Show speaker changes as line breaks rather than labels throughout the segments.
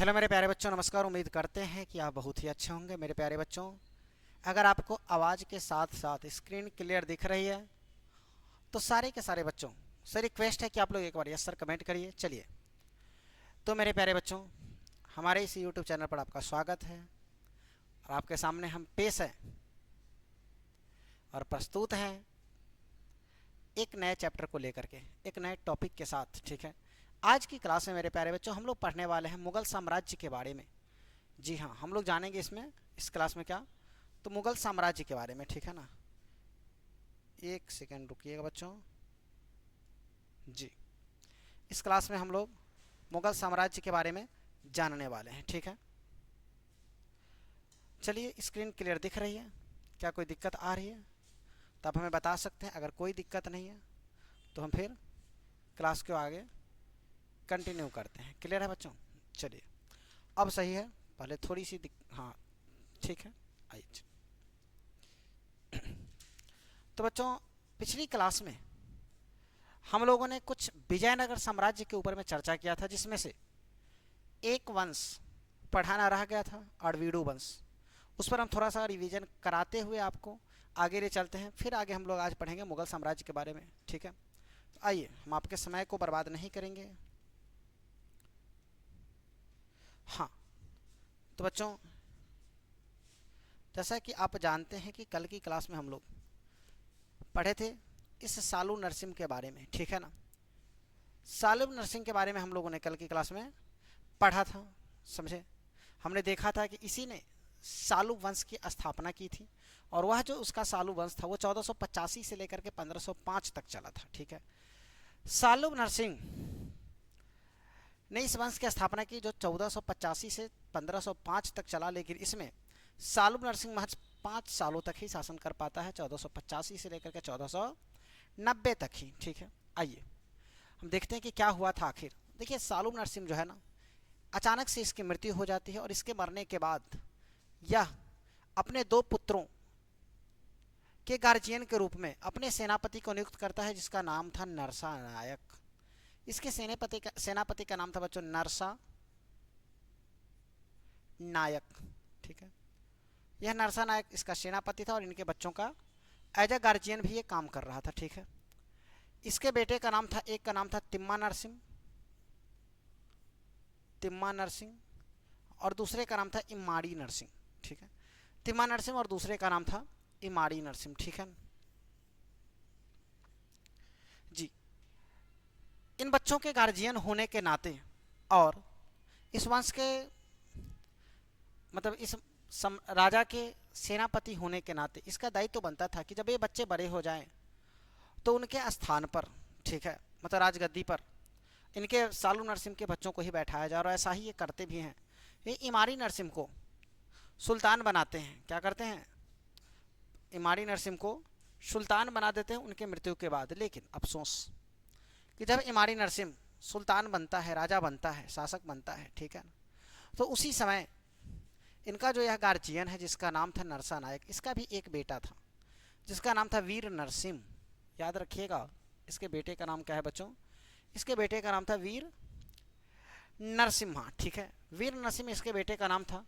Hello मेरे प्यारे बच्चों, नमस्कार। उम्मीद करते हैं कि आप बहुत ही अच्छे होंगे। मेरे प्यारे बच्चों, अगर आपको आवाज़ के साथ साथ स्क्रीन क्लियर दिख रही है तो सारे के सारे बच्चों से रिक्वेस्ट है कि आप लोग एक बार यस सर कमेंट करिए। चलिए, तो मेरे प्यारे बच्चों, हमारे इस यूट्यूब चैनल पर आपका स्वागत है और आपके सामने हम पेश हैं और प्रस्तुत हैं एक नए चैप्टर को लेकर के, एक नए टॉपिक के साथ। ठीक है, आज की क्लास में मेरे प्यारे बच्चों हम लोग पढ़ने वाले हैं मुगल साम्राज्य के बारे में। जी हाँ, हम लोग जानेंगे इसमें, इस क्लास में क्या, तो मुगल साम्राज्य के बारे में। ठीक है ना, एक सेकेंड रुकिएगा बच्चों जी। इस क्लास में हम लोग मुगल साम्राज्य के बारे में जानने वाले हैं। ठीक है, चलिए, स्क्रीन क्लियर दिख रही है? क्या कोई दिक्कत आ रही है तो आप हमें बता सकते हैं। अगर कोई दिक्कत नहीं है तो हम फिर क्लास को आगे कंटिन्यू करते हैं। क्लियर है बच्चों? चलिए, अब सही है? पहले थोड़ी सी हाँ, ठीक है, आइए। तो बच्चों, पिछली क्लास में हम लोगों ने कुछ विजयनगर साम्राज्य के ऊपर में चर्चा किया था, जिसमें से एक वंश पढ़ाना रह गया था, अड़वीडू वंश। उस पर हम थोड़ा सा रिवीजन कराते हुए आपको आगे ले चलते हैं। फिर आगे हम लोग आज पढ़ेंगे मुगल साम्राज्य के बारे में। ठीक है, तो आइए, हम आपके समय को बर्बाद नहीं करेंगे। हाँ, तो बच्चों, जैसा कि आप जानते हैं कि कल की क्लास में हम लोग पढ़े थे इस सालू नरसिंह के बारे में। ठीक है ना, सालू नरसिंह के बारे में हम लोगों ने कल की क्लास में पढ़ा था, समझे। हमने देखा था कि इसी ने सालू वंश की स्थापना की थी और वह जो उसका सालू वंश था वो 1485 से लेकर के 1505 तक चला था। ठीक है, सालू नरसिंह ने इस वंश की स्थापना की जो 1485 से 1505 तक चला, लेकिन इसमें सालू नरसिंह महज 5 सालों तक ही शासन कर पाता है, 1485 से लेकर के 1490 तक ही। ठीक है, आइए हम देखते हैं कि क्या हुआ था आखिर। देखिए, सालू नरसिंह जो है ना, अचानक से इसकी मृत्यु हो जाती है और इसके मरने के बाद यह अपने 2 पुत्रों के गार्जियन के रूप में अपने सेनापति को नियुक्त करता है, जिसका नाम था नरसा नायक। इसके सेनापति का नाम था बच्चों नरसा नायक। ठीक है, यह नरसा नायक इसका सेनापति था और इनके बच्चों का एज ए गार्जियन भी ये काम कर रहा था। ठीक है, इसके बेटे का नाम था, एक का नाम था तिम्मा नरसिंह और दूसरे का नाम था इमाड़ी नरसिंह। ठीक है, तिम्मा नरसिंह और दूसरे का नाम था इमाड़ी नरसिंह। ठीक है जी। इन बच्चों के गार्जियन होने के नाते और इस वंश के मतलब इस राजा के सेनापति होने के नाते इसका दायित्व तो बनता था कि जब ये बच्चे बड़े हो जाएं तो उनके स्थान पर, ठीक है, मतलब राजगद्दी पर इनके सालू नरसिंह के बच्चों को ही बैठाया जाए। और ऐसा ही ये करते भी हैं। ये इमाड़ी नरसिंह को सुल्तान बनाते हैं। क्या करते हैं? इमाड़ी नरसिंह को सुल्तान बना देते हैं उनके मृत्यु के बाद। लेकिन अफसोस कि जब इमाड़ी नरसिंह सुल्तान बनता है, राजा बनता है, शासक बनता है, ठीक है, तो उसी समय इनका जो यह गार्जियन है जिसका नाम था नरसा नायक, इसका भी एक बेटा था जिसका नाम था वीर नरसिंह। याद रखिएगा, इसके बेटे का नाम क्या है बच्चों? इसके बेटे का नाम था वीर नरसिम्हा। ठीक है, वीर नरसिम्हा इसके बेटे का नाम था।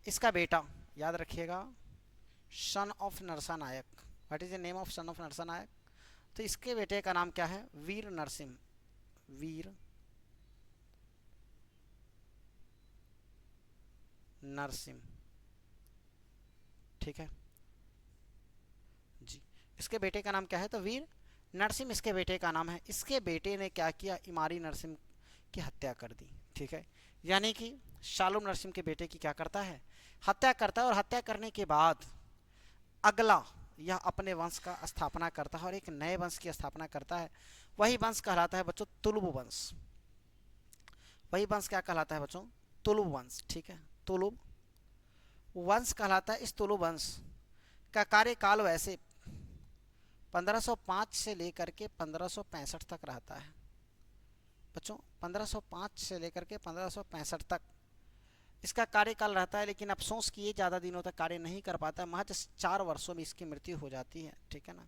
इसका बेटा, याद रखिएगा, son of Narsa Nayak. What is the name of son of Narsa Nayak? तो इसके बेटे का नाम क्या है? वीर नरसिम्ह। वीर नरसिम्ह। ठीक है जी, इसके बेटे का नाम क्या है? तो वीर नरसिम्ह इसके बेटे का नाम है। इसके बेटे ने क्या किया? इमाड़ी नरसिम्ह की हत्या कर दी। ठीक है, यानी कि शालू नरसिम्ह के बेटे की क्या करता है? हत्या करता है। और हत्या करने के बाद अगला यह अपने वंश का स्थापना करता है और एक नए वंश की स्थापना करता है। वही वंश कहलाता है बच्चों तुलुब वंश। वही वंश क्या कहलाता है बच्चों? तुलुब वंश। ठीक है, तुलुब वंश कहलाता है। इस तुलुब वंश का कार्यकाल वैसे 1505 से लेकर के 1565 तक रहता है बच्चों। 1505 से लेकर के 1565 तक इसका कार्यकाल रहता है। लेकिन अफसोस कि ये ज़्यादा दिनों तक कार्य नहीं कर पाता, महज 4 वर्षों में इसकी मृत्यु हो जाती है। ठीक है ना,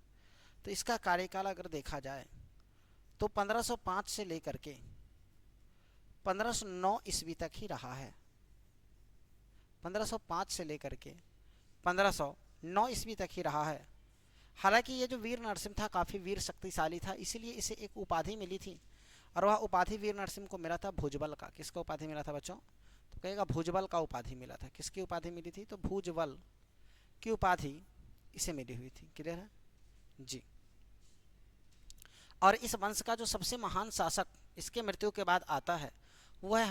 तो इसका कार्यकाल अगर देखा जाए तो 1505 से लेकर के 1509 ईस्वी तक ही रहा है। 1505 से लेकर के 1509 ईस्वी तक ही रहा है। हालांकि ये जो वीर नरसिम्हा था काफ़ी वीर शक्तिशाली था, इसीलिए इसे एक उपाधि मिली थी, और वह उपाधि वीर नरसिम्हा को मिला था भुजबल का। किसका उपाधि मिला था बच्चों? तो कहेगा भुजबल का उपाधि मिला था। किसकी उपाधि मिली थी? तो भुजबल की उपाधि इसे मिली हुई थी। क्लियर है जी। और इस वंश का जो सबसे महान शासक इसके मृत्यु के बाद आता है वो है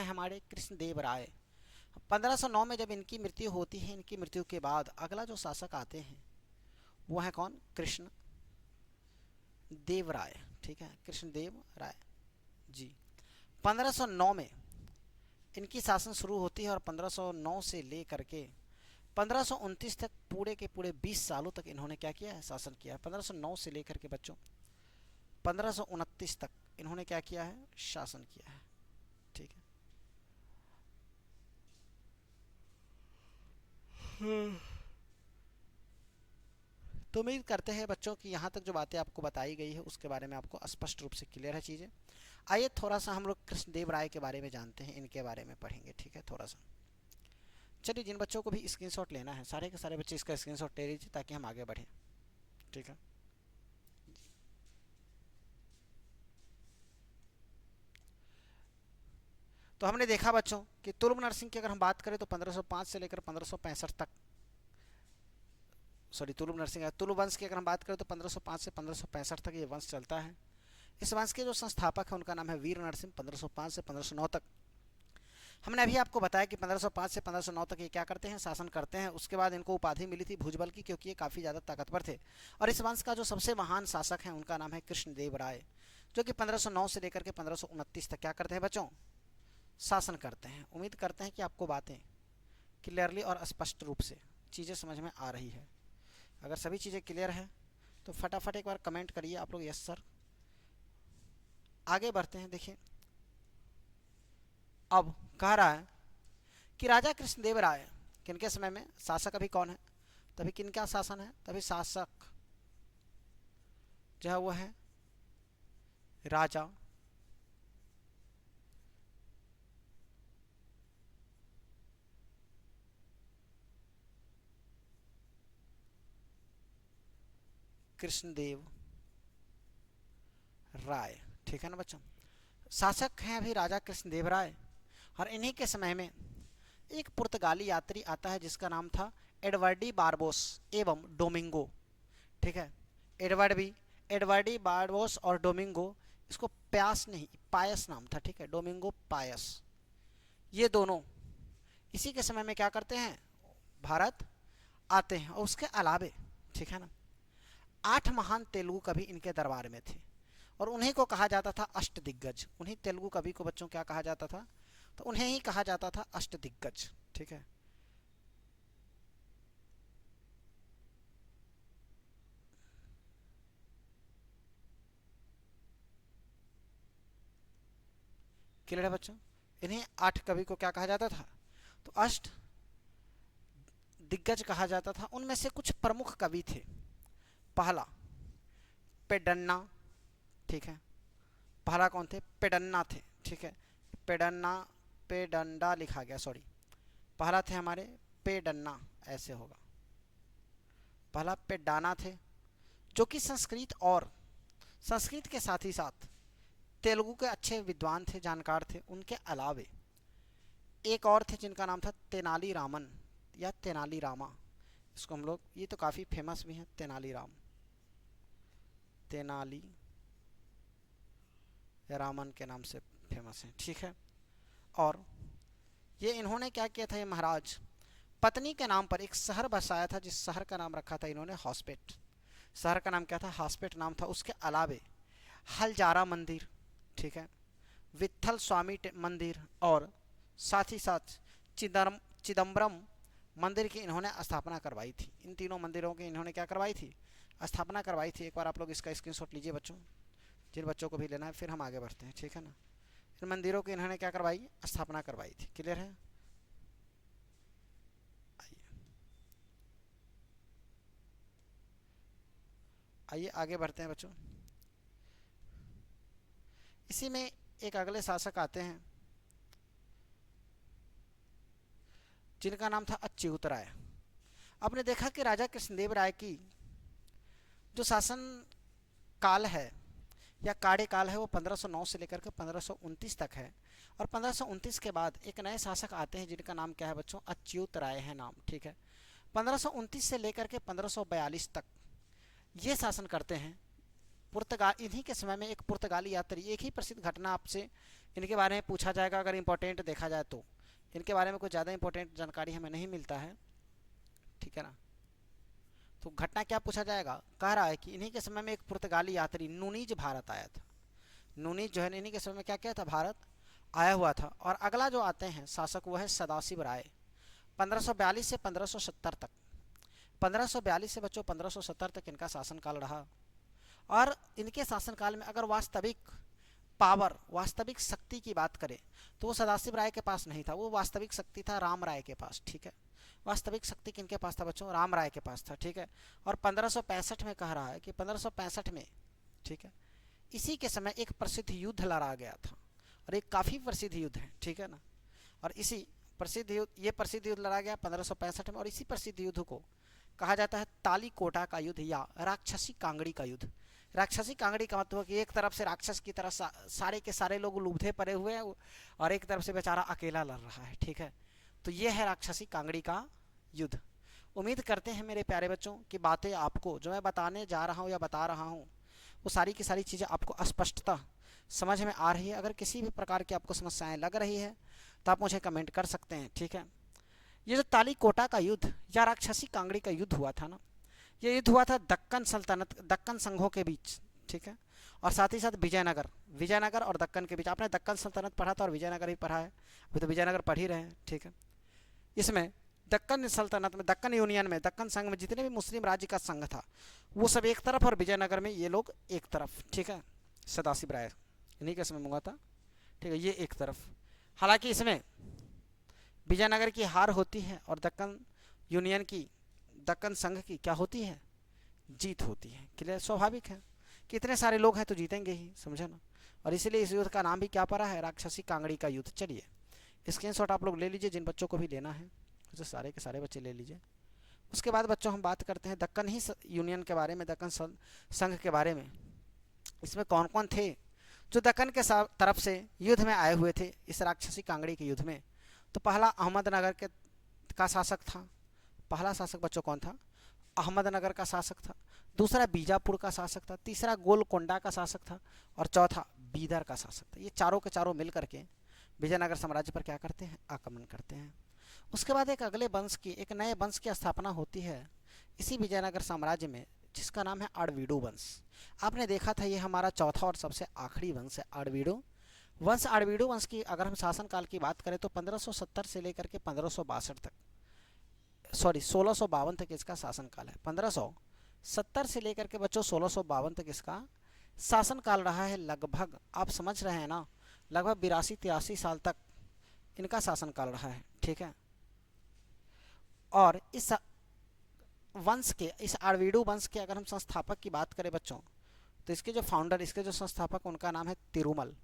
हमारे कृष्णदेव राय। 1509 में जब इनकी मृत्यु होती है, इनकी मृत्यु के बाद अगला जो शासक आते हैं वो है कौन? कृष्ण देव राय। ठीक है, कृष्णदेव राय जी। 1509 में इनकी शासन शुरू होती है और 1509 से लेकर के 1529 तक पूरे के पूरे 20 सालों तक इन्होंने क्या किया है? शासन किया है। 1509 से लेकर के बच्चों 1529 तक इन्होंने क्या किया है? शासन किया है। ठीक है, तो उम्मीद करते हैं बच्चों कि यहाँ तक जो बातें आपको बताई गई है उसके बारे में आपको स्पष्ट रूप से क्लियर है चीज़ें। आइए थोड़ा सा हम लोग कृष्णदेव राय के बारे में जानते हैं, इनके बारे में पढ़ेंगे। ठीक है, थोड़ा सा चलिए, जिन बच्चों को भी स्क्रीनशॉट लेना है सारे के सारे बच्चे इसका स्क्रीनशॉट ले लीजिए ताकि हम आगे बढ़ें। ठीक है, तो हमने देखा बच्चों कि तुर्म नरसिंह की अगर हम बात करें तो 1505 से लेकर 1565 तक, सॉरी तुलुम नरसिंह तुलु वंश की अगर हम बात करें तो 1505 से 1565 तक ये वंश चलता है। इस वंश के जो संस्थापक है उनका नाम है वीर नरसिंह। 1505 से 1509 तक हमने अभी आपको बताया कि 1505 से 1509 तक ये क्या करते हैं? शासन करते हैं। उसके बाद इनको उपाधि मिली थी भुजबल की, क्योंकि ये काफ़ी ज़्यादा ताकतवर थे। और इस वंश का जो सबसे महान शासक है उनका नाम है कृष्णदेव राय, जो कि 1509 से लेकर के 1529 तक क्या करते हैं बच्चों? शासन करते हैं। उम्मीद करते हैं कि आपको बातें क्लियरली और स्पष्ट रूप से चीज़ें समझ में आ रही है। अगर सभी चीज़ें क्लियर है तो फटाफट एक बार कमेंट करिए आप लोग, यस सर। आगे बढ़ते हैं। देखिए, अब कह रहा है कि राजा कृष्णदेव राय किनके समय में शासक अभी कौन है? तभी किनका शासन है? तभी शासक जो है वो है राजा कृष्णदेव राय। ठीक है ना बच्चों, शासक हैं अभी राजा कृष्णदेव राय। और इन्हीं के समय में एक पुर्तगाली यात्री आता है जिसका नाम था एडवर्डी बारबोस एवं डोमिंगो। ठीक है, एडवर्डी बारबोस और डोमिंगो, इसको प्यास नहीं पायस नाम था। ठीक है, डोमिंगो पायस, ये दोनों इसी के समय में क्या करते हैं? भारत आते हैं। और उसके अलावे ठीक है ना 8 महान तेलुगु कवि इनके दरबार में थे और उन्हीं को कहा जाता था अष्टदिग्गज। उन्हीं तेलुगु कवि को बच्चों क्या कहा जाता था? तो उन्हें ही कहा जाता था अष्टदिग्गज। ठीक है, क्लियर है बच्चों? इन्हें 8 कवि को क्या कहा जाता था? तो अष्ट दिग्गज कहा जाता था। उनमें से कुछ प्रमुख कवि थे। पहला पेडन्ना। ठीक है, पहला कौन थे? पेडन्ना थे। ठीक है, पेडन्ना, पेडंडा लिखा गया, सॉरी। पहला थे हमारे पेडन्ना, ऐसे होगा। पहला पेडाना थे, जो कि संस्कृत के साथ ही साथ तेलुगु के अच्छे विद्वान थे, जानकार थे। उनके अलावे एक और थे जिनका नाम था तेनाली रामन या तेनाली रामा। इसको हम लोग, ये तो काफ़ी फेमस भी हैं, तेनाली रामन के नाम से फेमस हैं। ठीक है, और ये इन्होंने क्या किया था? ये महाराज पत्नी के नाम पर एक शहर बसाया था, जिस शहर का नाम रखा था इन्होंने हॉस्पेट। शहर का नाम क्या था? हॉस्पेट नाम था। उसके अलावे हलजारा मंदिर, ठीक है, विट्ठल स्वामी मंदिर और साथ ही साथ चिदम्बरम मंदिर की इन्होंने स्थापना करवाई थी। इन तीनों मंदिरों की इन्होंने क्या करवाई थी? स्थापना करवाई थी। एक बार आप लोग इसका स्क्रीनशॉट लीजिए बच्चों, जिन बच्चों को भी लेना है, फिर हम आगे बढ़ते हैं। ठीक है ना, इन मंदिरों की इन्होंने क्या करवाई? स्थापना करवाई थी। क्लियर है? आइए आगे बढ़ते हैं बच्चों। इसी में एक अगले शासक आते हैं जिनका नाम था अच्युत राय। आपने देखा कि राजा कृष्णदेव राय की जो शासन काल है या कार्यकाल है वो 1509 से लेकर के 1529 तक है। और 1529 के बाद एक नए शासक आते हैं जिनका नाम क्या है बच्चों, अच्युत राय है नाम, ठीक है। 1529 से लेकर के 1542 तक ये शासन करते हैं। पुर्तगाल, इन्हीं के समय में एक पुर्तगाली यात्री, एक ही प्रसिद्ध घटना आपसे इनके बारे में पूछा जाएगा अगर इंपॉर्टेंट देखा जाए तो। इनके बारे में कोई ज़्यादा इंपॉर्टेंट जानकारी हमें नहीं मिलता है, ठीक है ना। तो घटना क्या पूछा जाएगा, कह रहा है कि इन्हीं के समय में एक पुर्तगाली यात्री नूनीज भारत आया था। नूनीज जो है इन्हीं के समय में क्या क्या था, भारत आया हुआ था। और अगला जो आते हैं शासक वो है सदाशिव राय, 1542 से 1570 तक। 1542 से बच्चों 1570 तक इनका शासनकाल रहा। और इनके शासनकाल में अगर वास्तविक पावर, वास्तविक शक्ति की बात करें तो वो सदाशिव राय के पास नहीं था, वो वास्तविक शक्ति था राम राय के पास, ठीक है। वास्तविक शक्ति किनके पास था बच्चों, राम राय के पास था, ठीक है। और 1565 में कह रहा है कि 1565 में, ठीक है, इसी के समय एक प्रसिद्ध युद्ध लड़ा गया था और एक काफ़ी प्रसिद्ध युद्ध है, ठीक है ना। और इसी प्रसिद्ध युद्ध, ये प्रसिद्ध युद्ध लड़ा गया 1565 में। और इसी प्रसिद्ध युद्ध को कहा जाता है तालीकोटा का युद्ध या राक्षसी कांगड़ी का युद्ध। राक्षसी कांगड़ी का मतलब कि एक तरफ से राक्षस की तरह सारे के सारे लोग लुभे पड़े हुए हैं और एक तरफ से बेचारा अकेला लड़ रहा है, ठीक है। तो ये है राक्षसी कांगड़ी का युद्ध। उम्मीद करते हैं मेरे प्यारे बच्चों कि बातें आपको जो मैं बताने जा रहा हूँ या बता रहा हूँ वो सारी की सारी चीज़ें आपको स्पष्टता समझ में आ रही है। अगर किसी भी प्रकार की आपको समस्याएं लग रही है तो आप मुझे कमेंट कर सकते हैं, ठीक है। ये जो तालीकोटा का युद्ध या राक्षसी कांगड़ी का युद्ध हुआ था ना, ये युद्ध हुआ था दक्कन सल्तनत, दक्कन संघों के बीच, ठीक है। और साथ ही साथ विजयनगर, विजयनगर और दक्कन के बीच। आपने दक्कन सल्तनत पढ़ा था और विजयनगर भी पढ़ा है, अभी तो विजयनगर पढ़ ही रहे हैं, ठीक है। इसमें दक्कन सल्तनत में, दक्कन यूनियन में, दक्कन संघ में जितने भी मुस्लिम राज्य का संघ था वो सब एक तरफ और विजयनगर में ये लोग एक तरफ, ठीक है। सदाशिव राय इन्हीं के समय में हुआ था, ठीक है, ये एक तरफ। हालांकि इसमें विजयनगर की हार होती है और दक्कन यूनियन की, दक्कन संघ की क्या होती है, जीत होती है। क्लियर, स्वाभाविक है कि इतने सारे लोग हैं तो जीतेंगे ही, समझे ना। और इसीलिए इस युद्ध का नाम भी क्या पड़ा है, राक्षसी कांगड़ी का युद्ध। चलिए स्क्रीनशॉट आप लोग ले लीजिए, जिन बच्चों को भी लेना है उसे सारे के सारे बच्चे ले लीजिए। उसके बाद बच्चों हम बात करते हैं दक्कन ही यूनियन के बारे में, दक्कन संघ के बारे में। इसमें कौन कौन थे जो दक्कन के तरफ से युद्ध में आए हुए थे इस राक्षसी कांगड़ी के युद्ध में। तो पहला अहमदनगर के का शासक था, पहला शासक बच्चों कौन था, अहमदनगर का शासक था। दूसरा बीजापुर का शासक था। तीसरा गोलकोंडा का शासक था। और चौथा बीदर का शासक था। ये चारों के चारों मिल करके विजयनगर साम्राज्य पर क्या करते हैं, आक्रमण करते हैं। उसके बाद एक अगले वंश की, एक नए वंश की स्थापना होती है इसी विजयनगर साम्राज्य में, जिसका नाम है आड़वीडू वंश। आपने देखा था ये हमारा चौथा और सबसे आखिरी वंश है आड़वीडू वंश। आड़वीडू वंश की अगर हम शासनकाल की बात करें तो 1570 से लेकर के 1562 तक, सॉरी 1652 तक इसका शासनकाल है। 1570 से लेकर के बच्चों 1652 तक इसका शासनकाल रहा है। लगभग आप समझ रहे हैं ना, लगभग 82-83 साल तक इनका शासनकाल रहा है, ठीक है। और इस वंश के, इस आड़वीडू वंश के अगर हम संस्थापक की बात करें बच्चों तो इसके जो फाउंडर, इसके जो संस्थापक, उनका नाम है तिरुमल,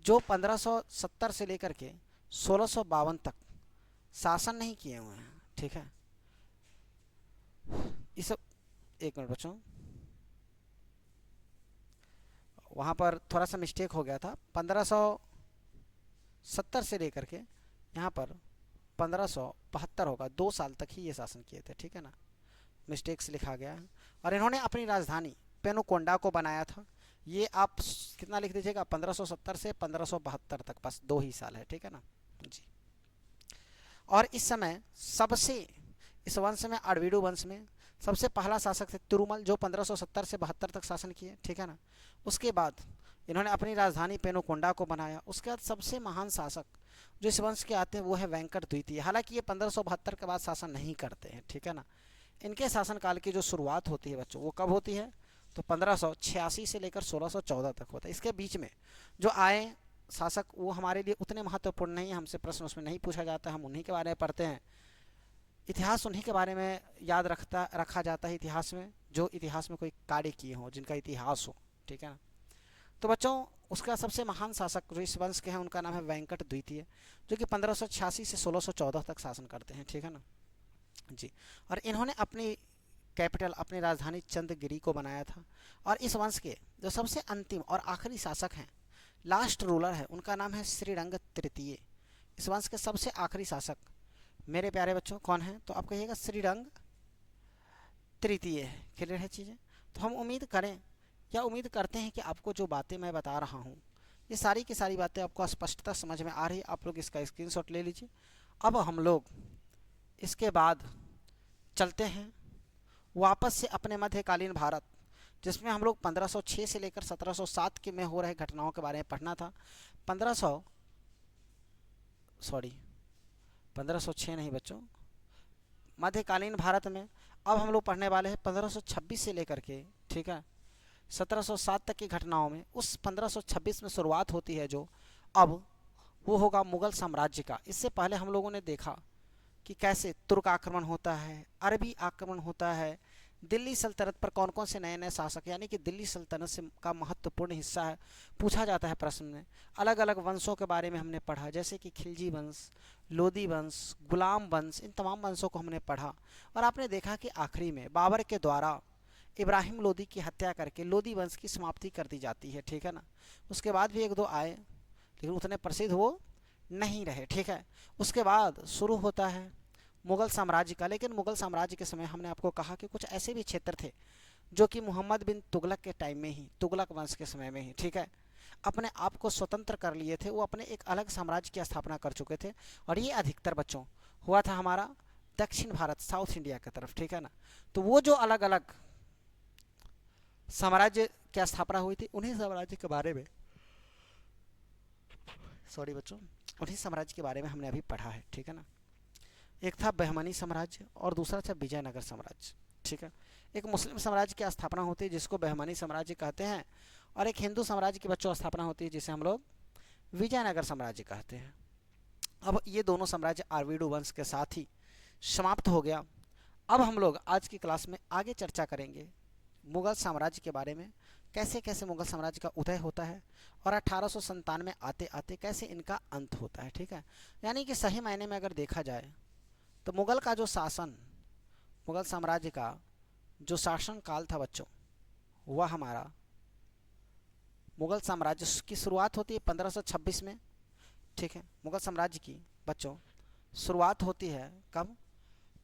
जो 1570 से लेकर के 1652 तक शासन नहीं किए हुए हैं, ठीक है। इस, एक मिनट बच्चों, वहाँ पर थोड़ा सा मिस्टेक हो गया था। 1570 से लेकर के यहाँ पर 1572 होगा, 2 साल तक ही ये शासन किए थे, ठीक है ना, मिस्टेक से लिखा गया है। और इन्होंने अपनी राजधानी पेनुकोंडा को बनाया था। ये आप कितना लिख दीजिएगा, 1570 से 1572 तक, बस 2 ही साल है, ठीक है ना जी। और इस समय सबसे, इस वंश में, आड़वीडू वंश में सबसे पहला शासक थे तिरुमल, जो 1570 से 72 तक शासन किए, ठीक है ना। उसके बाद इन्होंने अपनी राजधानी पेनुकोंडा को बनाया। उसके बाद सबसे महान शासक जो इस वंश के आते हैं वो है वेंकट द्वितीय। हालांकि ये 1572 के बाद शासन नहीं करते हैं, ठीक है ना। इनके शासनकाल की जो शुरुआत होती है बच्चों वो कब होती है, तो 1586 से लेकर 1614 तक होता है। इसके बीच में जो आए शासक वो हमारे लिए उतने महत्वपूर्ण नहीं है, हमसे प्रश्न उसमें नहीं पूछा जाता, हम उन्हीं के बारे में पढ़ते हैं। इतिहास उन्हीं के बारे में याद रखा जाता है इतिहास में, जो इतिहास में कोई कार्य किए हों, जिनका इतिहास हो, ठीक है ना। तो बच्चों उसका सबसे महान शासक जो इस वंश के हैं उनका नाम है वेंकट द्वितीय, जो कि 1586 से 1614 तक शासन करते हैं, ठीक है ना जी। और इन्होंने अपनी कैपिटल, अपनी राजधानी चंद्रगिरी को बनाया था। और इस वंश के जो सबसे अंतिम और आखिरी शासक हैं, लास्ट रूलर है, उनका नाम है श्रीरंग तृतीय। इस वंश के सबसे आखिरी शासक मेरे प्यारे बच्चों कौन है, तो आप कहिएगा श्रीरंग तृतीय। क्लियर है चीज़ें। तो हम उम्मीद करें या उम्मीद करते हैं कि आपको जो बातें मैं बता रहा हूँ ये सारी की सारी बातें आपको स्पष्टता समझ में आ रही है। आप लोग इसका स्क्रीनशॉट ले लीजिए। अब हम लोग इसके बाद चलते हैं वापस से अपने मध्यकालीन भारत, जिसमें हम लोग 1506 से लेकर 1707 के में हो रहे घटनाओं के बारे में पढ़ना था। 1506 नहीं बच्चों, मध्यकालीन भारत में अब हम लोग पढ़ने वाले हैं 1526 से लेकर के, ठीक है, 1707 तक की घटनाओं में। उस 1526 में शुरुआत होती है जो, अब वो होगा मुगल साम्राज्य का। इससे पहले हम लोगों ने देखा कि कैसे तुर्क आक्रमण होता है, अरबी आक्रमण होता है, दिल्ली सल्तनत पर कौन कौन से नए नए शासक, यानी कि दिल्ली सल्तनत से का महत्वपूर्ण हिस्सा है, पूछा जाता है प्रश्न में। अलग अलग वंशों के बारे में हमने पढ़ा, जैसे कि खिलजी वंश, लोदी वंश, गुलाम वंश, इन तमाम वंशों को हमने पढ़ा। और आपने देखा कि आखिरी में बाबर के द्वारा इब्राहिम लोदी की हत्या करके लोदी वंश की समाप्ति कर दी जाती है, ठीक है ना। उसके बाद भी एक दो आए लेकिन उतने प्रसिद्ध वो नहीं रहे, ठीक है। उसके बाद शुरू होता है मुगल साम्राज्य का। लेकिन मुगल साम्राज्य के समय हमने आपको कहा कि कुछ ऐसे भी क्षेत्र थे जो कि मोहम्मद बिन तुगलक के टाइम में ही, तुगलक वंश के समय में ही, ठीक है, अपने आप को स्वतंत्र कर लिए थे। वो अपने एक अलग साम्राज्य की स्थापना कर चुके थे। और ये अधिकतर बच्चों हुआ था हमारा दक्षिण भारत, साउथ इंडिया की तरफ, ठीक है ना। तो वो जो अलग अलग साम्राज्य की स्थापना हुई थी, उन्हीं साम्राज्य के बारे में, सॉरी बच्चों, उन्हीं साम्राज्य के बारे में हमने अभी पढ़ा है, ठीक है ना। एक था बहमनी साम्राज्य और दूसरा था विजयनगर साम्राज्य, ठीक है। एक मुस्लिम साम्राज्य की स्थापना होती है जिसको बहमनी साम्राज्य कहते हैं, और एक हिंदू साम्राज्य की बच्चों स्थापना होती है जिसे हम लोग विजयनगर साम्राज्य कहते हैं। अब ये दोनों साम्राज्य आर्वीडू वंश के साथ ही समाप्त हो गया। अब हम लोग आज की क्लास में आगे चर्चा करेंगे मुगल साम्राज्य के बारे में, कैसे कैसे मुगल साम्राज्य का उदय होता है और 1897 में आते आते कैसे इनका अंत होता है, ठीक है। यानी कि सही मायने में अगर देखा जाए तो मुगल का जो शासन, मुगल साम्राज्य का जो शासन काल था बच्चों, वह हमारा मुगल साम्राज्य की शुरुआत होती है 1526 में, ठीक है। मुगल साम्राज्य की बच्चों शुरुआत होती है कब,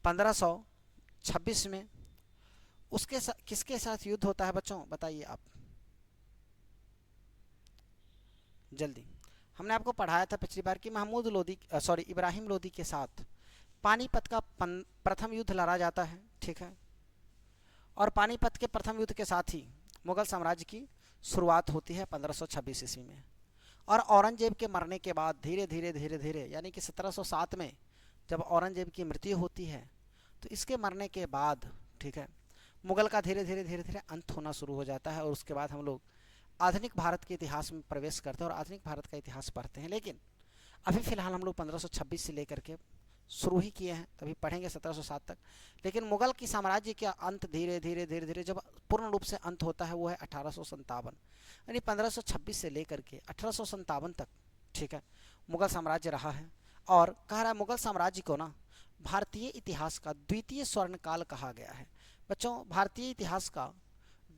1526 में। उसके किसके साथ युद्ध होता है बच्चों, बताइए आप जल्दी। हमने आपको पढ़ाया था पिछली बार कि महमूद लोदी, सॉरी, इब्राहिम लोदी के साथ पानीपत का प्रथम युद्ध लड़ा जाता है, ठीक है। और पानीपत के प्रथम युद्ध के साथ ही मुगल साम्राज्य की शुरुआत होती है 1526 ईस्वी में। और औरंगजेब के मरने के बाद धीरे धीरे धीरे धीरे, यानी कि 1707 में जब औरंगजेब की मृत्यु होती है, तो इसके मरने के बाद, ठीक है, मुगल का धीरे धीरे धीरे धीरे अंत होना शुरू हो जाता है। और उसके बाद हम लोग आधुनिक भारत के इतिहास में प्रवेश करते हैं और आधुनिक भारत का इतिहास पढ़ते हैं। लेकिन अभी फ़िलहाल हम लोग 1526 से लेकर के शुरू ही किए हैं, तभी पढ़ेंगे 1707 तक। लेकिन मुगल की साम्राज्य का अंत धीरे धीरे धीरे धीरे जब पूर्ण रूप से अंत होता है वो है 1857, यानी 1526 से लेकर के 1857 तक, ठीक है, मुगल साम्राज्य रहा है। और कह रहा है मुगल साम्राज्य को ना भारतीय इतिहास का द्वितीय स्वर्णकाल कहा गया है। बच्चों भारतीय इतिहास का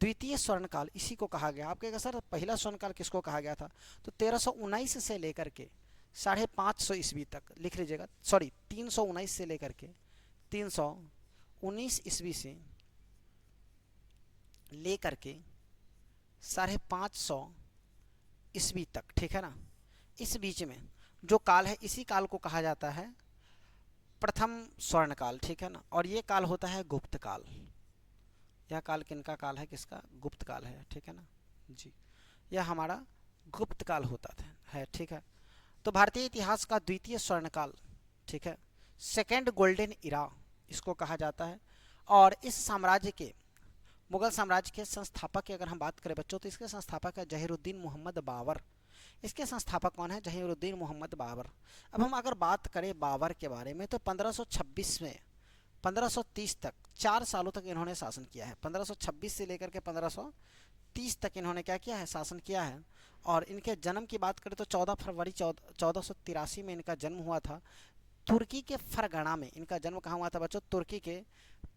द्वितीय स्वर्णकाल इसी को कहा गया। आप कहेगा सर पहला स्वर्णकाल किसको कहा गया था, तो 1319 से लेकर के 550 ईस्वी तक लिख लीजिएगा, सॉरी 319 से लेकर के 319 ईस्वी से लेकर के 550 ईस्वी तक, ठीक है ना। इस बीच में जो काल है इसी काल को कहा जाता है प्रथम स्वर्णकाल, ठीक है ना। और ये काल होता है गुप्त काल। यह काल किनका काल है, किसका, गुप्त काल है, ठीक है ना जी। यह हमारा गुप्त काल होता है, ठीक है। तो भारतीय इतिहास का द्वितीय स्वर्णकाल, ठीक है, सेकेंड गोल्डन इरा इसको कहा जाता है। और इस साम्राज्य के, मुगल साम्राज्य के संस्थापक की अगर हम बात करें बच्चों, तो इसके संस्थापक है जहीरुद्दीन मोहम्मद बाबर। इसके संस्थापक कौन है, जहीरुद्दीन मोहम्मद बाबर। अब हम अगर बात करें बाबर के बारे में तो 1526 में 1530 तक 4 सालों तक इन्होंने शासन किया है। 1526 से लेकर के 1530 तक इन्होंने क्या किया है, शासन किया है। और इनके जन्म की बात करें तो 14 फरवरी 1483 में इनका जन्म हुआ था। तुर्की के फरगना में इनका जन्म कहाँ हुआ था बच्चों, तुर्की के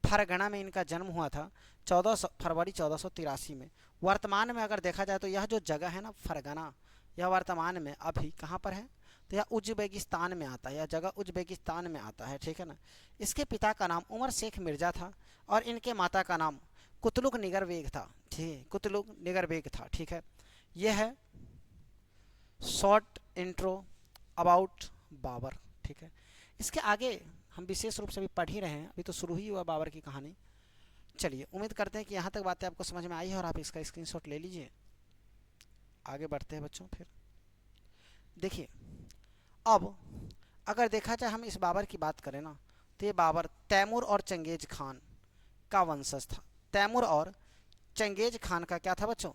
फरगना में इनका जन्म हुआ था 14 फरवरी 1483 में। वर्तमान में अगर देखा जाए तो यह जो जगह है ना फरगना, यह वर्तमान में अभी कहाँ पर है, तो यह उज्बेकिस्तान में आता है, यह जगह उज्बेकिस्तान में आता है, ठीक है ना। इसके पिता का नाम उमर शेख मिर्ज़ा था और इनके माता का नाम कुतलुक निगर बेग था, ठीक, कुतलुक निगर बेग था, ठीक है। यह है शॉर्ट इंट्रो अबाउट बाबर, ठीक है। इसके आगे हम विशेष रूप से भी पढ़ ही रहे हैं, अभी तो शुरू ही हुआ बाबर की कहानी। चलिए, उम्मीद करते हैं कि यहाँ तक बातें आपको समझ में आई है और आप इसका स्क्रीनशॉट ले लीजिए। आगे बढ़ते हैं बच्चों। फिर देखिए, अब अगर देखा जाए हम इस बाबर की बात करें ना, तो ये बाबर तैमूर और चंगेज खान का वंशज था। तैमूर और चंगेज खान का क्या था बच्चों,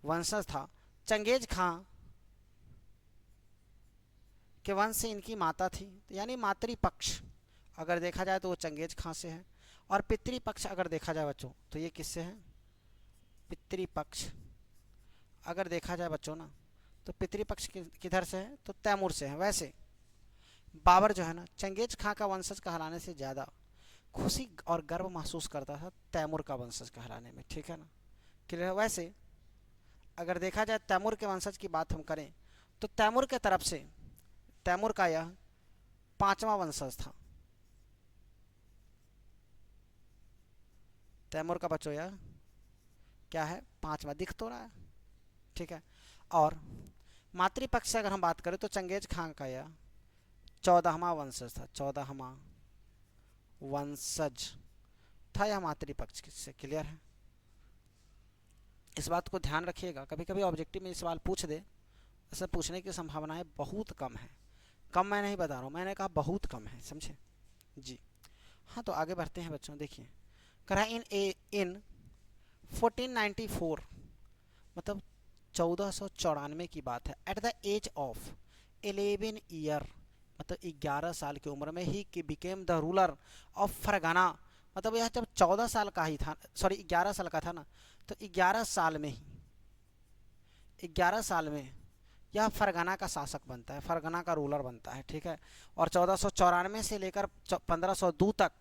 वंशज था। चंगेज खान के वंश से इनकी माता थी, यानी मातृपक्ष अगर देखा जाए तो वो चंगेज खां से है। और पितृपक्ष अगर देखा जाए बच्चों तो ये किससे है, पितृपक्ष अगर देखा जाए बच्चों ना, तो पितृपक्ष किधर से है, तो तैमूर से है। वैसे बाबर जो है ना चंगेज खां का वंशज कहलाने से ज़्यादा खुशी और गर्व महसूस करता था तैमूर का वंशज कहलाने में, ठीक है ना, क्लियर। वैसे अगर देखा जाए तैमूर के वंशज की बात हम करें तो तैमूर के तरफ से तैमूर का यह 5वां वंशज था। तैमूर का बच्चों यह क्या है, 5वां, दिख तो रहा है, ठीक है। और मातृपक्ष से अगर हम बात करें तो चंगेज खान का यह 14वां वंशज था, 14वां वंशज था यह मातृपक्ष से, क्लियर है। इस बात को ध्यान रखिएगा, कभी कभी ऑब्जेक्टिव में सवाल पूछ दे, ऐसे पूछने की संभावनाएं बहुत कम है। कम मैं नहीं बता रहा हूँ, मैंने कहा बहुत कम है, समझे जी। हाँ, तो आगे बढ़ते हैं बच्चों। देखिए, करा इन 1494 मतलब 1494 की बात है। At the age of 11 year मतलब 11 साल की उम्र में ही became the ruler of Fergana, मतलब यह जब 14 साल का ही था, सॉरी 11 साल का था ना, तो 11 साल में ही 11 साल में यह फरगना का शासक बनता है, फरगना का रूलर बनता है, ठीक है। और 1494 से लेकर 1502 तक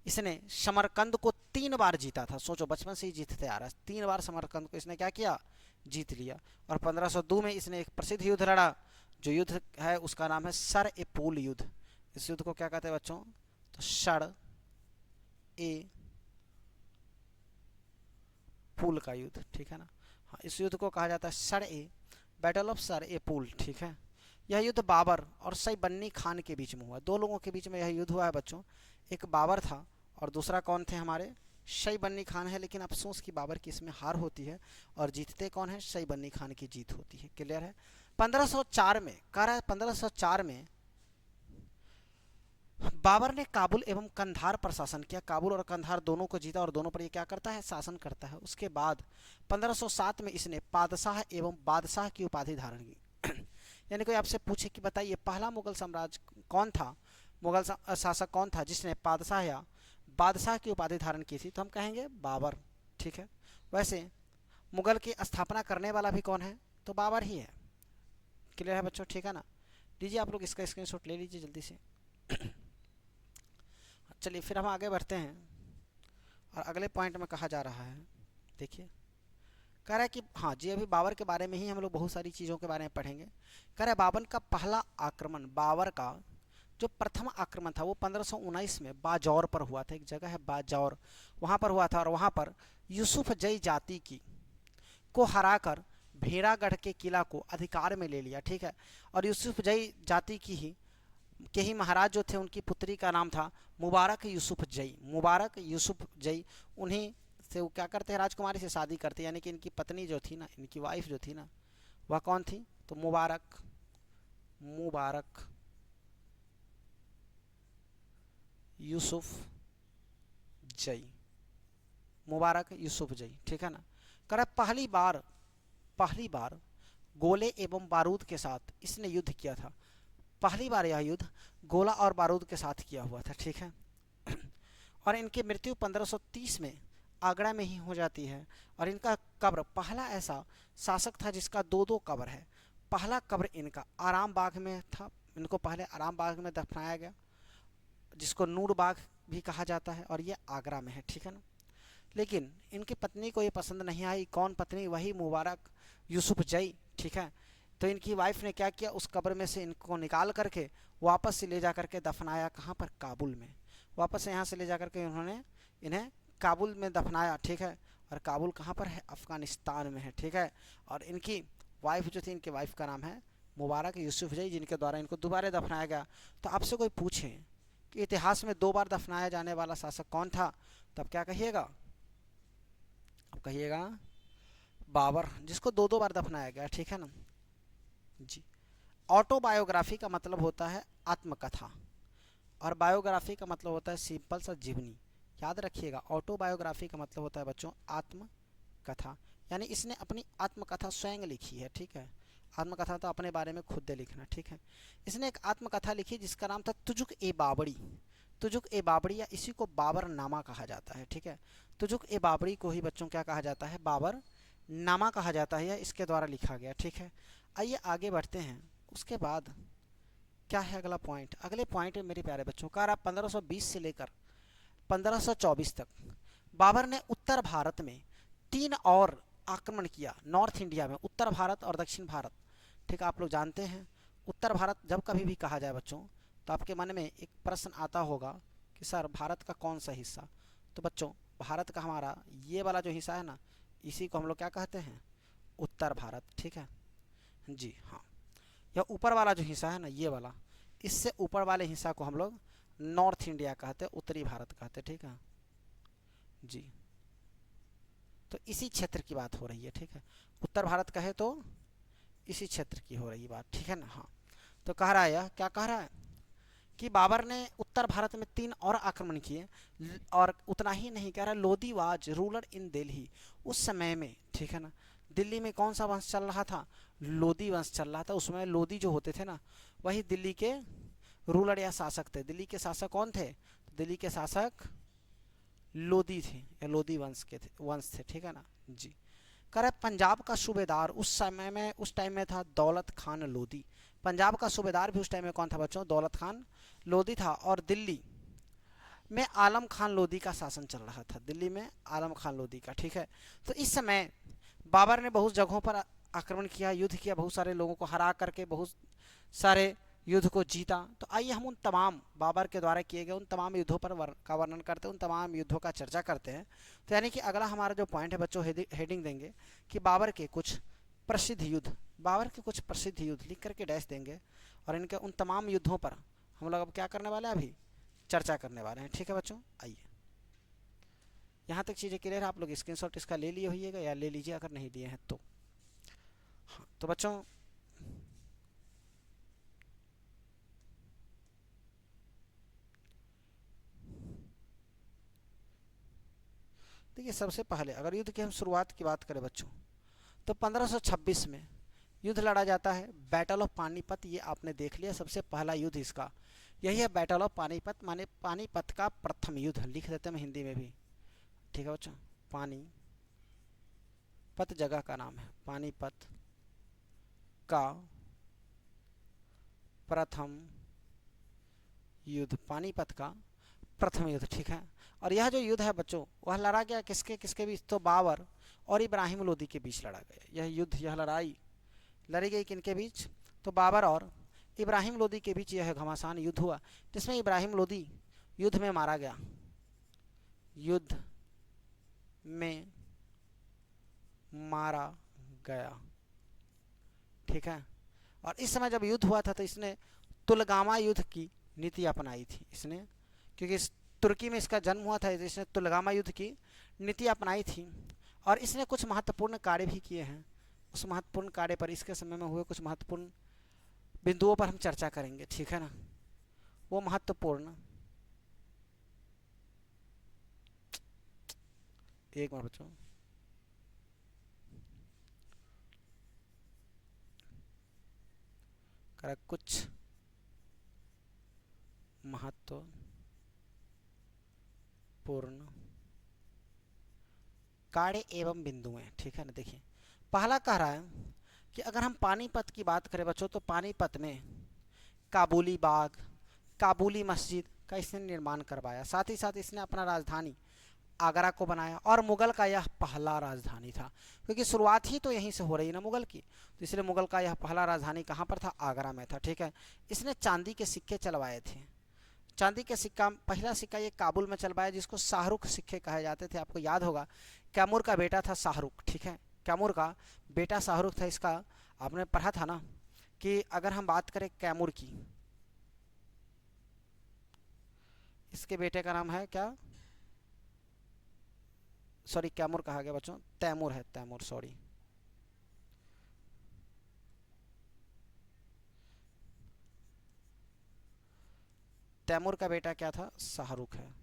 इसने समरकंद को 3 बार जीता था। सोचो, बचपन से ही जीतते आ रहा है, 3 बार समरकंद को इसने क्या किया, जीत लिया। और 1502 में इसने एक प्रसिद्ध युद्ध लड़ा, जो युद्ध है उसका नाम है सर ए पूल युद्ध। इस युद्ध को क्या कहते हैं बच्चों, तो सर ए पूल का युद्ध, ठीक है ना। हाँ, इस युद्ध को कहा जाता है sir A, battle of sir A pool, ठीक है। यह युद्ध बाबर और सैबन्नी खान के बीच में हुआ, 2 लोगों के बीच में यह युद्ध हुआ है बच्चों। एक बाबर था और दूसरा कौन थे, हमारे सैबन्नी खान है। लेकिन अफसोस की बाबर की इसमें हार होती है और जीतते कौन है, सैबन्नी खान की जीत होती है, क्लियर है। 1504 में कह रहा है, 1504 में बाबर ने काबुल एवं कंधार पर शासन किया, काबुल और कंधार दोनों को जीता और दोनों पर ये क्या करता है, शासन करता है। उसके बाद 1507 में इसने पादशाह एवं बादशाह की उपाधि धारण की। यानी कोई आपसे पूछे कि बताइए पहला मुगल साम्राज्य कौन था, मुगल शासक कौन था जिसने पादशाह या बादशाह की उपाधि धारण की थी, तो हम कहेंगे बाबर, ठीक है। वैसे मुगल की स्थापना करने वाला भी कौन है, तो बाबर ही है, क्लियर है बच्चों, ठीक है ना। लीजिए आप लोग इसका स्क्रीनशॉट ले लीजिए जल्दी से। चलिए फिर हम आगे बढ़ते हैं और अगले पॉइंट में कहा जा रहा है, देखिए कह रहा है कि हाँ जी, अभी बाबर के बारे में ही हम लोग बहुत सारी चीज़ों के बारे में पढ़ेंगे। कह रहा है बाबर का पहला आक्रमण, बाबर का जो प्रथम आक्रमण था वो 1519 में बाजौर पर हुआ था। एक जगह है बाजौर, वहाँ पर हुआ था और वहाँ पर यूसुफ जई जाति की को हराकर भेड़ागढ़ के किला को अधिकार में ले लिया, ठीक है। और यूसुफ जई जाति की के ही महाराज जो थे उनकी पुत्री का नाम था मुबारक यूसुफ जई, मुबारक यूसुफ जई। उन्हीं से वो क्या करते हैं, राजकुमारी से शादी करते, यानी कि इनकी पत्नी जो थी ना, इनकी वाइफ जो थी ना, वह कौन थी, तो मुबारक यूसुफ जई, मुबारक यूसुफ जई, ठीक है ना। कर पहली बार गोले एवं बारूद के साथ इसने युद्ध किया था। पहली बार यह युद्ध गोला और बारूद के साथ किया हुआ था, ठीक है। और इनकी मृत्यु 1530 में आगरा में ही हो जाती है। और इनका कब्र, पहला ऐसा शासक था जिसका दो दो कब्र है। पहला कब्र इनका आराम बाग में था, इनको पहले आराम बाग में दफनाया गया, जिसको नूर बाग भी कहा जाता है, और ये आगरा में है, ठीक है ना। लेकिन इनकी पत्नी को ये पसंद नहीं आई। कौन पत्नी? वही मुबारक यूसुफ जई, ठीक है। तो इनकी वाइफ ने क्या किया, उस कब्र में से इनको निकाल करके वापस से ले जा करके दफनाया, कहाँ पर? काबुल में। वापस से यहाँ से ले जा करके उन्होंने इन्हें काबुल में दफनाया, ठीक है। और काबुल कहाँ पर है? अफ़गानिस्तान में है, ठीक है। और इनकी वाइफ जो थी, इनकी वाइफ का नाम है मुबारक यूसुफ जई, जिनके द्वारा इनको दोबारा दफनाया गया। तो आपसे कोई पूछे कि इतिहास में दो बार दफनाया जाने वाला शासक कौन था, तब क्या कहिएगा? अब कहिएगा बाबर, जिसको दो दो बार दफनाया गया, ठीक है ना जी। ऑटोबायोग्राफी का मतलब होता है आत्मकथा, और बायोग्राफी का मतलब होता है सिंपल सा जीवनी। याद रखिएगा, ऑटोबायोग्राफी का मतलब होता है बच्चों आत्मकथा, यानी इसने अपनी आत्मकथा स्वयं लिखी है, ठीक है। आत्मकथा तो अपने बारे में खुद दे लिखना, ठीक है। इसने एक आत्मकथा लिखी जिसका नाम था तुजुक ए बाबरी। तुजुक ए बाबरी, या इसी को बाबर नामा कहा जाता है, ठीक है। तुजुक ए बाबरी को ही बच्चों क्या कहा जाता है? बाबर नामा कहा जाता है, या इसके द्वारा लिखा गया, ठीक है। आइए आगे बढ़ते हैं। उसके बाद क्या है अगला पॉइंट? अगले पॉइंट में मेरे प्यारे बच्चों, कह रहा 1520 से लेकर 1524 तक बाबर ने उत्तर भारत में 3 और आक्रमण किया। नॉर्थ इंडिया में, उत्तर भारत और दक्षिण भारत, ठीक है। आप लोग जानते हैं उत्तर भारत जब कभी भी कहा जाए बच्चों, तो आपके मन में एक प्रश्न आता होगा कि सर भारत का कौन सा हिस्सा? तो बच्चों भारत का हमारा ये वाला जो हिस्सा है ना, इसी को हम लोग क्या कहते हैं? उत्तर भारत, ठीक है जी। हाँ, यह ऊपर वाला जो हिस्सा है ना, ये वाला, इससे ऊपर वाले हिस्सा को हम लोग नॉर्थ इंडिया कहते हैं, उत्तरी भारत कहते हैं, ठीक है जी। तो इसी क्षेत्र की बात हो रही है, ठीक है। उत्तर भारत कहे तो इसी क्षेत्र की हो रही बात, ठीक है ना। हाँ, तो कह रहा है, यह क्या कह रहा है कि बाबर ने उत्तर भारत में 3 और आक्रमण किए। और उतना ही नहीं, कह रहा Lodhi was ruler in Delhi, उस समय में, ठीक है ना, दिल्ली में कौन सा वंश चल रहा था? लोधी वंश चल रहा था। उसमें लोधी जो होते थे ना, वही दिल्ली के रूलर या शासक थे। दिल्ली के शासक कौन थे? तो दिल्ली के शासक लोधी थे, या लोधी वंश थे, ठीक है ना जी। कह रहे पंजाब का सूबेदार उस समय में, उस टाइम में था दौलत खान लोधी। पंजाब का सूबेदार भी उस टाइम में कौन था बच्चों? दौलत खान लोधी था। और दिल्ली में आलम खान लोधी का शासन चल रहा था, दिल्ली में आलम खान लोधी का, ठीक है। तो इस समय बाबर ने बहुत जगहों पर आक्रमण किया, युद्ध किया, बहुत सारे लोगों को हरा करके बहुत सारे युद्ध को जीता। तो आइए हम उन तमाम बाबर के द्वारा किए गए उन तमाम युद्धों पर का वर्णन करते हैं, उन तमाम युद्धों का चर्चा करते हैं। तो यानी कि अगला हमारा जो पॉइंट है बच्चों, हेडिंग देंगे कि बाबर के कुछ प्रसिद्ध युद्ध, बाबर के कुछ प्रसिद्ध युद्ध लिख करके डैश देंगे। और इनके उन तमाम युद्धों पर हम लोग अब क्या करने वाले हैं? अभी चर्चा करने वाले हैं, ठीक है बच्चों। आइए, यहाँ तक चीज़ें क्लियर है? आप लोग स्क्रीनशॉट इसका ले लिए होइएगा, या ले लीजिए अगर नहीं लिए हैं तो। हाँ, तो बच्चों देखिए, सबसे पहले अगर युद्ध की हम शुरुआत की बात करें बच्चों, तो 1526 में युद्ध लड़ा जाता है, बैटल ऑफ पानीपत। ये आपने देख लिया, सबसे पहला युद्ध इसका यही है, बैटल ऑफ पानीपत, माने पानीपत का प्रथम युद्ध। लिख देते हैं हम हिंदी में भी, ठीक है बच्चों। पानीपत जगह का नाम है, पानीपत का प्रथम युद्ध, पानीपत का प्रथम युद्ध, ठीक है। और यह जो युद्ध है बच्चों, वह लड़ा गया किसके किसके बीच? तो बाबर और इब्राहिम लोदी के बीच लड़ा गया यह युद्ध। यह लड़ाई लड़ी गई किनके बीच? तो बाबर और इब्राहिम लोदी के बीच यह घमासान युद्ध हुआ, जिसमें इब्राहिम लोदी युद्ध में मारा गया, युद्ध में मारा गया, ठीक है। और इस समय जब युद्ध हुआ था तो इसने तुलगामा युद्ध की नीति अपनाई थी इसने, क्योंकि इस तुर्की में इसका जन्म हुआ था, इसने तुलगामा युद्ध की नीति अपनाई थी। और इसने कुछ महत्वपूर्ण कार्य भी किए हैं। उस महत्वपूर्ण कार्य पर, इसके समय में हुए कुछ महत्वपूर्ण बिंदुओं पर हम चर्चा करेंगे, ठीक है ना। वो महत्वपूर्ण, एक मिनट बच्चों, कर कुछ महत्वपूर्ण कांटे एवं बिंदुएं, ठीक है ना। देखिए पहला कह रहा है कि अगर हम पानीपत की बात करें बच्चों, तो पानीपत में काबुली बाग, काबुली मस्जिद का इसने निर्माण करवाया। साथ ही साथ इसने अपना राजधानी आगरा को बनाया, और मुगल का यह पहला राजधानी था, क्योंकि शुरुआत ही तो यहीं से हो रही ना मुगल की, तो इसलिए मुगल का यह पहला राजधानी कहाँ पर था, आगरा में था, ठीक है। इसने चांदी के सिक्के चलवाए थे। चांदी के सिक्का, पहला सिक्का ये काबुल में चलवाया, जिसको शाहरुख सिक्के कहे जाते थे। आपको याद होगा कैमूर का बेटा था शाहरुख, ठीक है, कैमूर का बेटा शाहरुख था। इसका आपने पढ़ा था ना कि अगर हम बात करें कैमूर की, इसके बेटे का नाम है क्या, सॉरी कैमूर कहा गया बच्चों, तैमूर है, तैमूर, सॉरी। तैमूर का बेटा क्या था, शाहरुख है,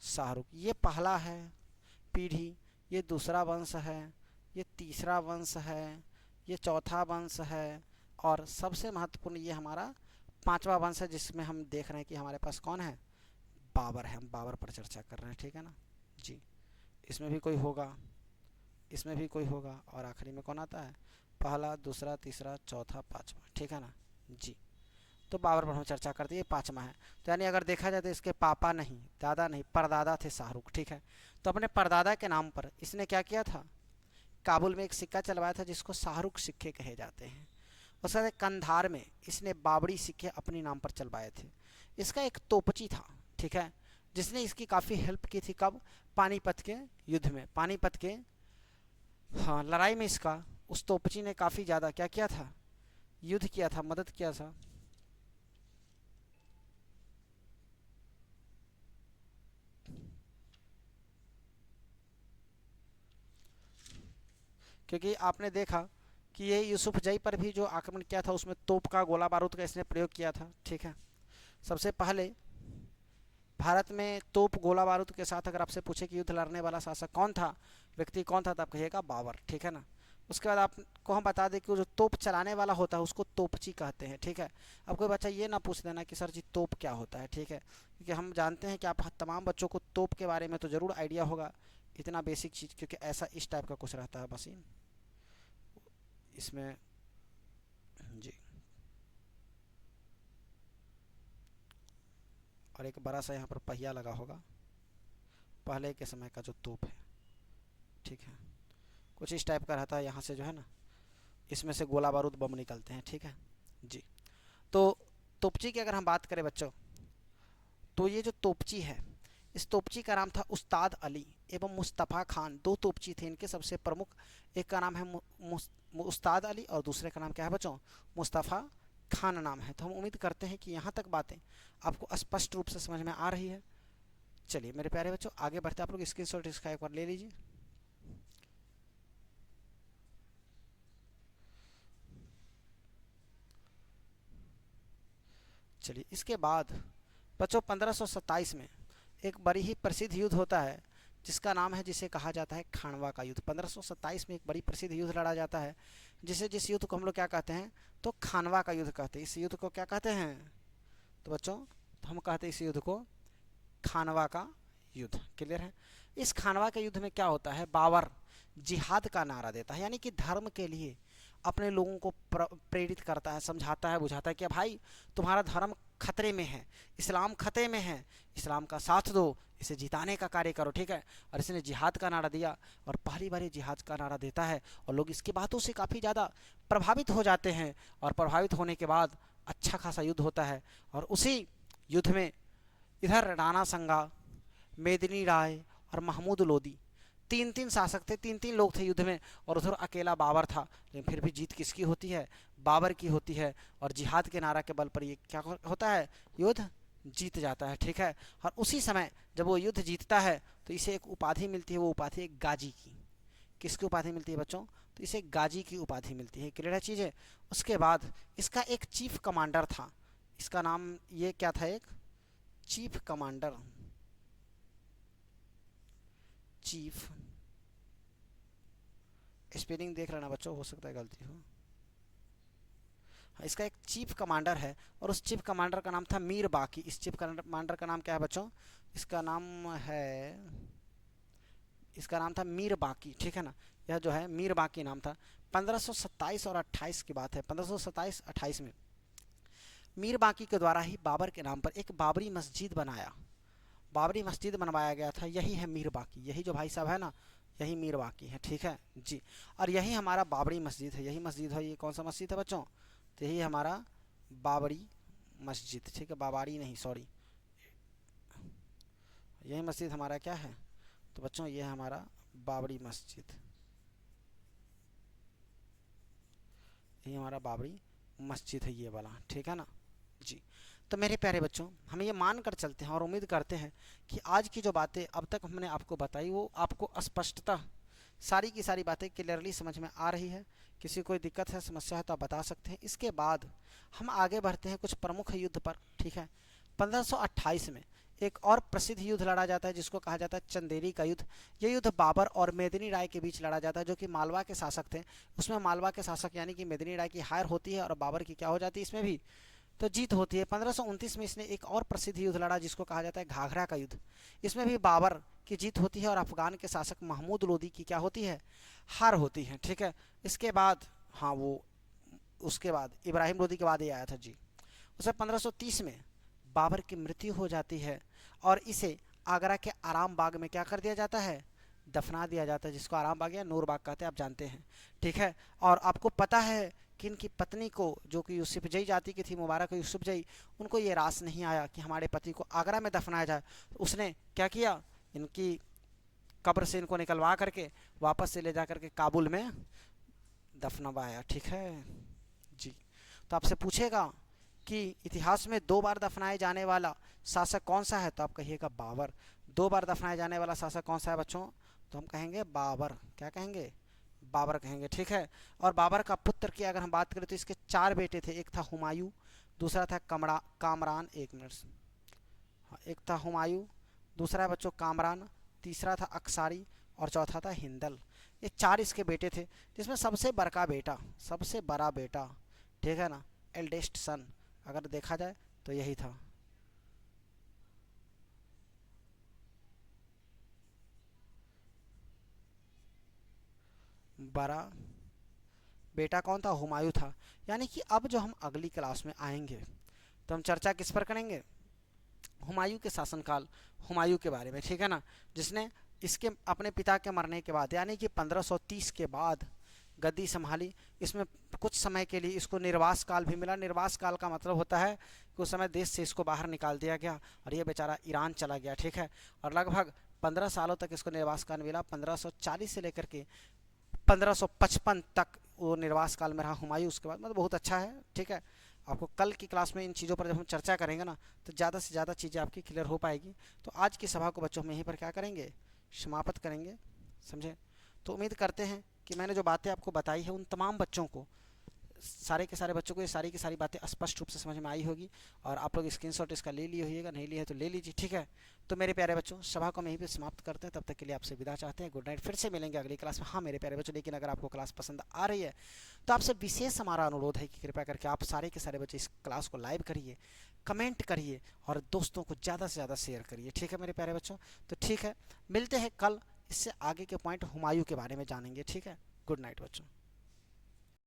शाहरुख। ये पहला है पीढ़ी, ये दूसरा वंश है, ये तीसरा वंश है, ये चौथा वंश है, और सबसे महत्वपूर्ण ये हमारा पांचवा वंश है, जिसमें हम देख रहे हैं कि हमारे पास कौन है, बाबर है। हम बाबर पर चर्चा कर रहे हैं, ठीक है ना जी। इसमें भी कोई होगा, इसमें भी कोई होगा, और आखिरी में कौन आता है, पहला, दूसरा, तीसरा, चौथा, पांचवा, ठीक है ना जी। तो बाबर पर हम चर्चा करते हैं, ये पांचवा है। तो यानी अगर देखा जाए तो इसके पापा नहीं, दादा नहीं, परदादा थे शाहरुख, ठीक है। तो अपने परदादा के नाम पर इसने क्या किया था, काबुल में एक सिक्का चलवाया था, जिसको शाहरुख सिक्के कहे जाते हैं। उसके बाद कंधार में इसने बाबरी सिक्के अपने नाम पर चलवाए थे। इसका एक तोपची था, ठीक है, जिसने इसकी काफ़ी हेल्प की थी। कब, पानीपत के युद्ध में, पानीपत के, हाँ, लड़ाई में इसका, उस तोपची ने काफ़ी ज़्यादा क्या किया था, युद्ध किया था, मदद किया था। क्योंकि आपने देखा कि ये यूसुफजई पर भी जो आक्रमण किया था, उसमें तोप का, गोला बारूद का इसने प्रयोग किया था, ठीक है। सबसे पहले भारत में तोप, गोला बारूद के साथ अगर आपसे पूछे कि युद्ध लड़ने वाला शासक कौन था, व्यक्ति कौन था, तो आप कहिएगा बाबर, ठीक है ना। उसके बाद आपको हम बता दें कि जो तोप चलाने वाला होता है उसको तोपची कहते हैं, ठीक है। अब कोई बच्चा ये ना पूछ देना कि सर जी तोप क्या होता है, ठीक है, क्योंकि हम जानते हैं कि आप तमाम बच्चों को तोप के बारे में तो ज़रूर आइडिया होगा, इतना बेसिक चीज़, क्योंकि ऐसा इस टाइप का कुछ रहता है मशीन इसमें जी। और एक बड़ा सा यहाँ पर पहिया लगा होगा, पहले के समय का जो तोप है, ठीक है, कुछ इस टाइप का रहता है। यहाँ से जो है ना, इसमें से गोला बारूद बम निकलते हैं, ठीक है जी। तो तोपची की अगर हम बात करें बच्चों, तो ये जो तोपची है, इस तोपची का नाम था उस्ताद अली एवं मुस्तफ़ा खान। दो तोपची थे इनके सबसे प्रमुख, एक का नाम है उस्ताद अली, और दूसरे का नाम क्या है बच्चों, मुस्तफ़ा खान नाम है। तो हम उम्मीद करते हैं कि यहाँ तक बातें आपको स्पष्ट रूप से समझ में आ रही है। चलिए मेरे प्यारे बच्चों, आगे बढ़ते, आप लोग स्क्रीनशॉट इसका एक बार ले लीजिए। चलिए इसके बाद बच्चों 1527 में एक बड़ी ही प्रसिद्ध युद्ध होता है, जिसका नाम है, जिसे कहा जाता है खानवा का युद्ध। 1527 में एक बड़ी प्रसिद्ध युद्ध लड़ा जाता है, जिस युद्ध को हम लोग क्या कहते हैं, तो खानवा का युद्ध कहते हैं। इस युद्ध को क्या कहते हैं, तो बच्चों, तो हम कहते हैं इस युद्ध को खानवा का युद्ध। क्लियर है। इस खानवा के युद्ध में क्या होता है, बाबर जिहाद का नारा देता है, यानी कि धर्म के लिए अपने लोगों को प्रेरित करता है, समझाता है, बुझाता है कि भाई तुम्हारा धर्म खतरे में है, इस्लाम खतरे में है, इस्लाम का साथ दो, इसे जिताने का कार्य करो, ठीक है। और इसने जिहाद का नारा दिया, और पहली बार जिहाद का नारा देता है, और लोग इसकी बातों से काफ़ी ज़्यादा प्रभावित हो जाते हैं, और प्रभावित होने के बाद अच्छा खासा युद्ध होता है। और उसी युद्ध में इधर राणा संगा, मेदिनी राय और महमूद लोदी, तीन तीन शासक थे, तीन तीन लोग थे युद्ध में, और उधर अकेला बाबर था। लेकिन फिर भी जीत किसकी होती है, बाबर की होती है, और जिहाद के नारा के बल पर ये क्या होता है, युद्ध जीत जाता है, ठीक है। और उसी समय जब वो युद्ध जीतता है, तो इसे एक उपाधि मिलती है, वो उपाधि एक गाजी की। किसकी उपाधि मिलती है बच्चों, तो इसे गाजी की उपाधि मिलती है। क्लियर है चीज़ें। उसके बाद इसका एक चीफ कमांडर था, इसका नाम ये क्या था, एक चीफ कमांडर, चीफ, स्पेलिंग देख लेना बच्चों, हो सकता है गलती हो। इसका एक चीफ कमांडर है और उस चीफ कमांडर का नाम था मीर बाकी। इस चीफ कमांडर का नाम क्या है बच्चों? इसका नाम था मीर बाकी, ठीक है ना। यह जो है मीर बाकी नाम था। 1527 और 28 की बात है, 1527-28 में मीर बाकी के द्वारा ही बाबर के नाम पर एक बाबरी मस्जिद बनवाया गया था। यही है मीर बाकी, यही जो भाई साहब है ना, यही मीर बाकी है, ठीक है जी। और यही हमारा बाबरी मस्जिद है, यही मस्जिद है। ये कौन सा मस्जिद है बच्चों? तो यही हमारा बाबरी मस्जिद, ठीक है, बाबारी नहीं, सॉरी, यही मस्जिद हमारा क्या है? तो बच्चों ये है हमारा बाबरी मस्जिद, यही हमारा बाबरी मस्जिद है, ये वाला, ठीक है ना जी। तो मेरे प्यारे बच्चों, हम ये मान कर चलते हैं और उम्मीद करते हैं कि आज की जो बातें अब तक हमने आपको बताई वो आपको स्पष्टता सारी की सारी बातें क्लियरली समझ में आ रही है। किसी कोई दिक्कत है, समस्या है तो आप बता सकते हैं। इसके बाद हम आगे बढ़ते हैं कुछ प्रमुख युद्ध पर, ठीक है। 1528 में एक और प्रसिद्ध युद्ध लड़ा जाता है जिसको कहा जाता है चंदेरी का युद्ध। ये युद्ध बाबर और मेदिनी राय के बीच लड़ा जाता है, जो कि मालवा के शासक थे। उसमें मालवा के शासक यानी कि मेदिनी राय की हार होती है और बाबर की क्या हो जाती है इसमें भी, तो जीत होती है। 1529 में इसने एक और प्रसिद्ध युद्ध लड़ा जिसको कहा जाता है घाघरा का युद्ध। इसमें भी बाबर की जीत होती है और अफगान के शासक महमूद लोदी की क्या होती है, हार होती है, ठीक है। इसके बाद हाँ वो उसके बाद इब्राहिम लोदी के बाद ये आया था जी। उसे 1530 में बाबर की मृत्यु हो जाती है और इसे आगरा के आराम बाग में क्या कर दिया जाता है, दफना दिया जाता है, जिसको आराम बाग या नूर बाग कहते हैं, आप जानते हैं, ठीक है। और आपको पता है कि इनकी पत्नी को, जो कि यूसुफजई जाति की थी, मुबारक यूसुफजई, उनको ये रास नहीं आया कि हमारे पति को आगरा में दफनाया जाए। तो उसने क्या किया, इनकी कब्र से इनको निकलवा करके वापस से ले जा करके काबुल में दफनवाया, ठीक है जी। तो आपसे पूछेगा कि इतिहास में 2 बार दफनाए जाने वाला शासक कौन सा है, तो आप कहिएगा बाबर। 2 बार दफनाए जाने वाला शासक कौन सा है बच्चों? तो हम कहेंगे बाबर। क्या कहेंगे? बाबर कहेंगे, ठीक है। और बाबर का पुत्र की अगर हम बात करें तो इसके 4 बेटे थे। एक था हुमायूं, दूसरा था कामरान, एक मिनट, हाँ, एक था हुमायूं, दूसरा है बच्चों कामरान, तीसरा था अक्सारी और चौथा था हिंदल। ये 4 इसके बेटे थे, जिसमें सबसे बड़ा बेटा, ठीक है ना, एल्डेस्ट सन अगर देखा जाए तो यही था। बड़ा बेटा कौन था? हुमायूं था। यानी कि अब जो हम अगली क्लास में आएंगे तो हम चर्चा किस पर करेंगे? हुमायूं के शासनकाल, हुमायूं के बारे में, ठीक है ना, जिसने इसके अपने पिता के मरने के बाद यानी कि 1530 के बाद गद्दी संभाली। इसमें कुछ समय के लिए इसको निर्वास काल भी मिला। निर्वास काल का मतलब होता है कि उस समय देश से इसको बाहर निकाल दिया गया और ये बेचारा ईरान चला गया, ठीक है। और लगभग 15 सालों तक इसको निर्वास काल मिला। 1540 से लेकर के 1555 तक वो निर्वास काल में रहा हुमायूं। उसके बाद मतलब बहुत अच्छा है, ठीक है। आपको कल की क्लास में इन चीज़ों पर जब हम चर्चा करेंगे ना तो ज़्यादा से ज़्यादा चीज़ें आपकी क्लियर हो पाएगी। तो आज की सभा को बच्चों हम यहीं पर क्या करेंगे, समाप्त करेंगे, समझे। तो उम्मीद करते हैं कि मैंने जो बातें आपको बताई है उन तमाम बच्चों को, सारे के सारे बच्चों को ये सारी की सारी बातें स्पष्ट रूप से समझ में आई होगी। और आप लोग स्क्रीनशॉट इसका ले लिए होइएगा, नहीं लिया है तो ले लीजिए, ठीक है। तो मेरे प्यारे बच्चों, सभा को हम यहीं पे समाप्त करते हैं। तब तक के लिए आपसे विदा चाहते हैं। Good night. फिर से मिलेंगे अगली क्लास में। हाँ मेरे प्यारे बच्चों, लेकिन अगर आपको क्लास पसंद आ रही है तो आपसे विशेष हमारा अनुरोध है कि कृपया करके आप सारे के सारे बच्चे इस क्लास को लाइव करिए, कमेंट करिए और दोस्तों को ज़्यादा से ज़्यादा शेयर करिए, ठीक है मेरे प्यारे बच्चों। तो ठीक है, मिलते हैं कल, इससे आगे के पॉइंट हुमायूं के बारे में जानेंगे, ठीक है। गुड नाइट बच्चों।